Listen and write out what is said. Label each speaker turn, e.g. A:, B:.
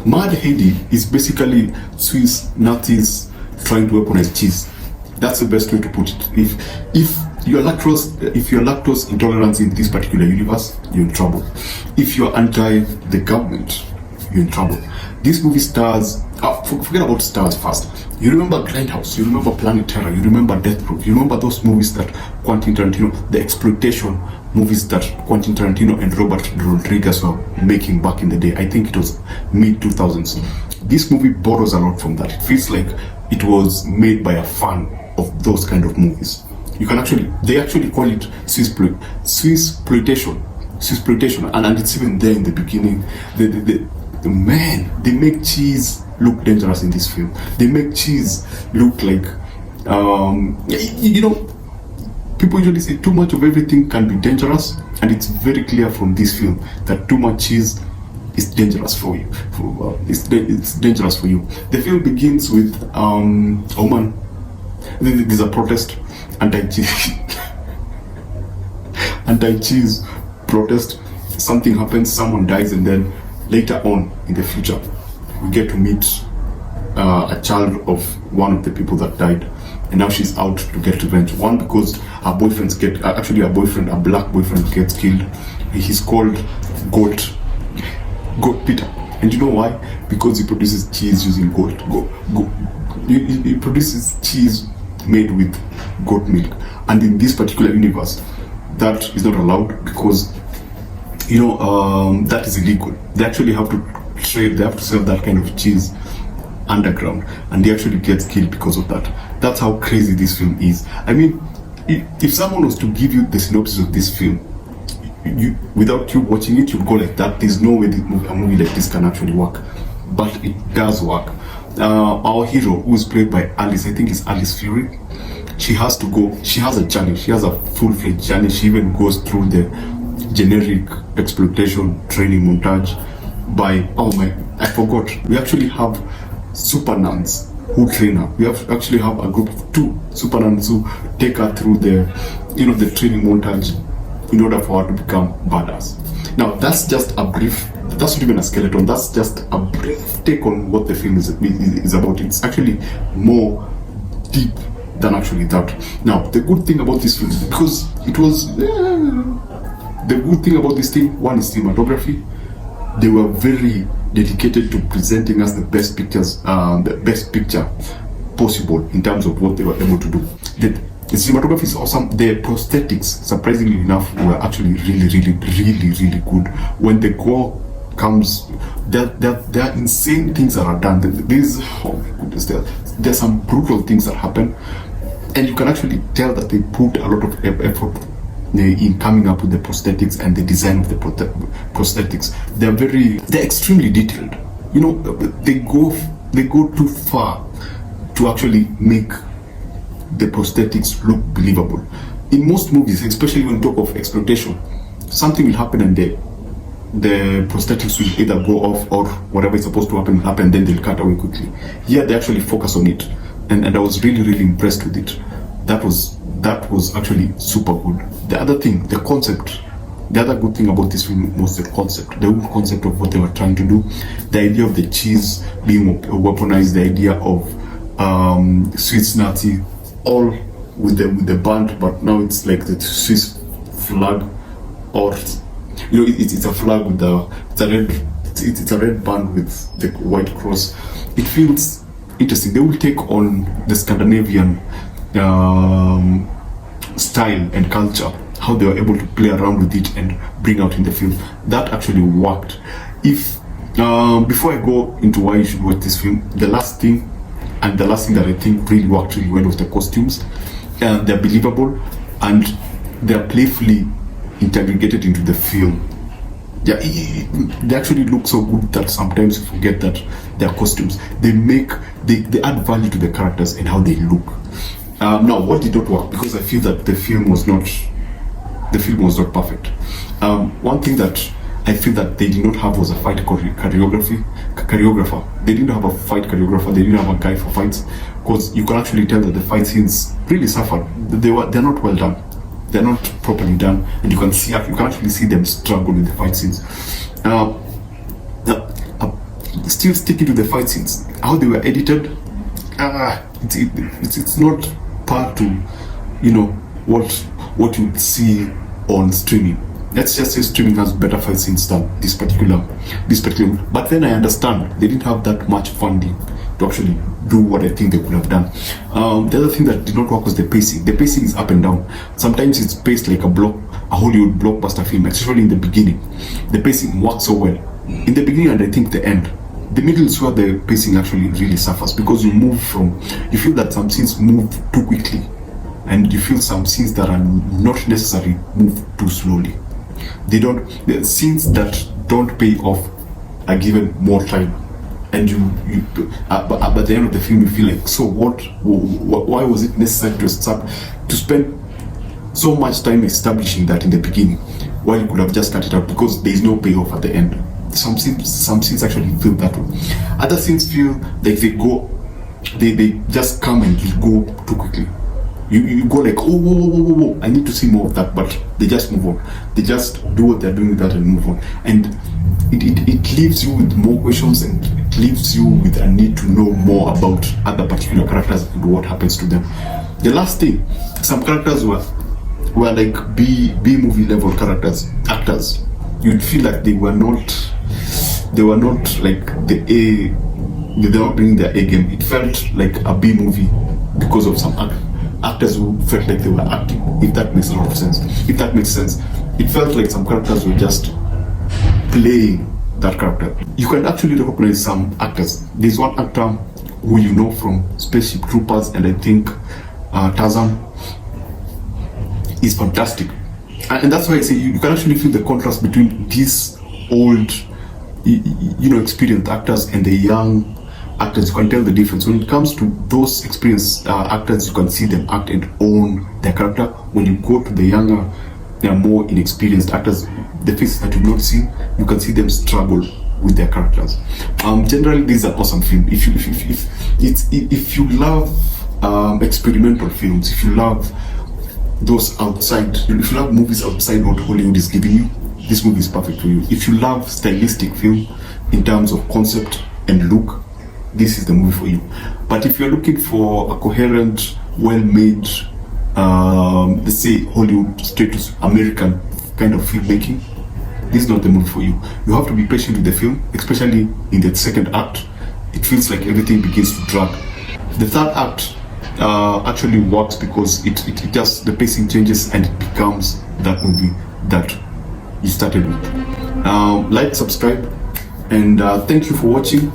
A: Mad Heidi is basically Swiss Nazis trying to weaponize cheese. That's the best way to put it. If you're lactose intolerant in this particular universe, you're in trouble. If you're anti the government, you're in trouble. This movie stars, forget about stars first. You remember Grindhouse, you remember Planet Terror, you remember Death Proof, you remember those movies that Quentin Tarantino, the exploitation movies that Quentin Tarantino and Robert Rodriguez were making back in the day. I think it was mid-2000s. This movie borrows a lot from that. It feels like it was made by a fan of those kind of movies. They actually call it Swissploitation, and it's even there in the beginning. They make cheese look dangerous in this film. They make cheese look like, people usually say too much of everything can be dangerous, and it's very clear from this film that too much cheese is dangerous for you. It's dangerous for you. The film begins with, there's a protest, anti-cheese protest. Something happens, someone dies, and then later on in the future, we get to meet a child of one of the people that died, and now she's out to get revenge. One, because her boyfriends a black boyfriend gets killed. He's called Goat Peter, and you know why? Because he produces cheese using goat. He produces cheese made with goat milk, and in this particular universe, that is not allowed because that is illegal. They actually have to trade. They have to sell that kind of cheese underground, and he actually gets killed because of that. That's how crazy this film is. I mean, if someone was to give you the synopsis of this film, without you watching it, you'd go like that. There's no way a movie like this can actually work, but it does work. Our hero, who is played by Alice, I think it's Alice Fury, she has a journey. She has a full-fledged journey. She even goes through the generic exploitation training montage by, I forgot. We actually have super nuns who train her. We actually have a group of 2 super nuns who take her through the training montage in order for her to become badass. Now, that's not even a skeleton, that's just a brief take on what the film is about. It's actually more deep than actually that. Now, the good thing about this film, because it was, the good thing about this thing, one is cinematography. They were very dedicated to presenting us the best picture possible in terms of what they were able to do. The cinematography is awesome. The prosthetics, surprisingly enough, were actually really good. When the gore comes, there are insane things that are done. There's some brutal things that happen, and you can actually tell that they put a lot of effort in coming up with the prosthetics and the design of the prosthetics. They're extremely detailed. They go too far to actually make the prosthetics look believable. In most movies, especially when you talk of exploitation, something will happen and the prosthetics will either go off, or whatever is supposed to happen, then they'll cut away quickly. Here they actually focus on it, and I was really impressed with it. That was actually super good. The other thing, the concept. The other good thing about this film was the concept, the whole concept of what they were trying to do. The idea of the cheese being weaponized, the idea of Swiss Nazi, all with the band, but now it's like the Swiss flag, or it's a flag with it's a red band with the white cross. It feels interesting. They will take on the Scandinavian style and culture, how they were able to play around with it and bring out in the film. That actually worked. If before I go into why you should watch this film, the last thing that I think really worked really well was the costumes. They're believable and they're playfully integrated into the film. They actually look so good that sometimes you forget that they're costumes. They add value to the characters and how they look. Now, what did not work? Because I feel that the film was not perfect. One thing that I feel that they did not have was a fight choreographer. They didn't have a fight choreographer. They didn't have a guy for fights, because you can actually tell that the fight scenes really suffered. They're not well done. They're not properly done, and you can actually see them struggle with the fight scenes. still sticking to the fight scenes. How they were edited, it's not par to, you know, what you would see on streaming. Let's just say streaming has better fight scenes than this particular. But then I understand they didn't have that much funding to actually do what I think they could have done. The other thing that did not work was the pacing. The pacing is up and down. Sometimes it's paced like a Hollywood blockbuster film, especially in the beginning. The pacing works so well. In the beginning and I think the end. The middle is where the pacing actually really suffers, because you feel that some scenes move too quickly, and you feel some scenes that are not necessarily move too slowly. The scenes that don't pay off are given more time, and but at the end of the film you feel like, so what? Why was it necessary to spend so much time establishing that in the beginning, while you could have just cut it out because there is no payoff at the end? Some scenes actually feel that way. Other scenes feel like they just come and go too quickly. You go like, whoa, I need to see more of that, but they just move on. They just do what they're doing with that and move on. And it leaves you with more questions, and it leaves you with a need to know more about other particular characters and what happens to them. The last thing, some characters were like B movie level actors. You'd feel like they were not like they were not bringing their A game. It felt like a B movie because of some actors who felt like they were acting, if that makes a lot of sense. If that makes sense, it felt like some characters were just playing that character. You can actually recognize some actors. There's one actor who you know from Spaceship Troopers, and I think Tarzan. Is fantastic, and that's why I say you can actually feel the contrast between these old, experienced actors and the young actors. You can tell the difference. When it comes to those experienced actors, you can see them act and own their character. When you go to the younger, they are more inexperienced actors, the faces that you've not seen, you can see them struggle with their characters. Generally, this is an awesome film. If you love experimental films, if you love those outside, if you love movies outside what Hollywood is giving you, this movie is perfect for you. If you love stylistic film in terms of concept and look, this is the movie for you. But if you're looking for a coherent, well-made, let's say Hollywood status American kind of filmmaking, this is not the movie for you. You have to be patient with the film, especially in the second act. It feels like everything begins to drag. The third act actually works because it just, the pacing changes and it becomes that movie that you started with. Like, subscribe, and thank you for watching.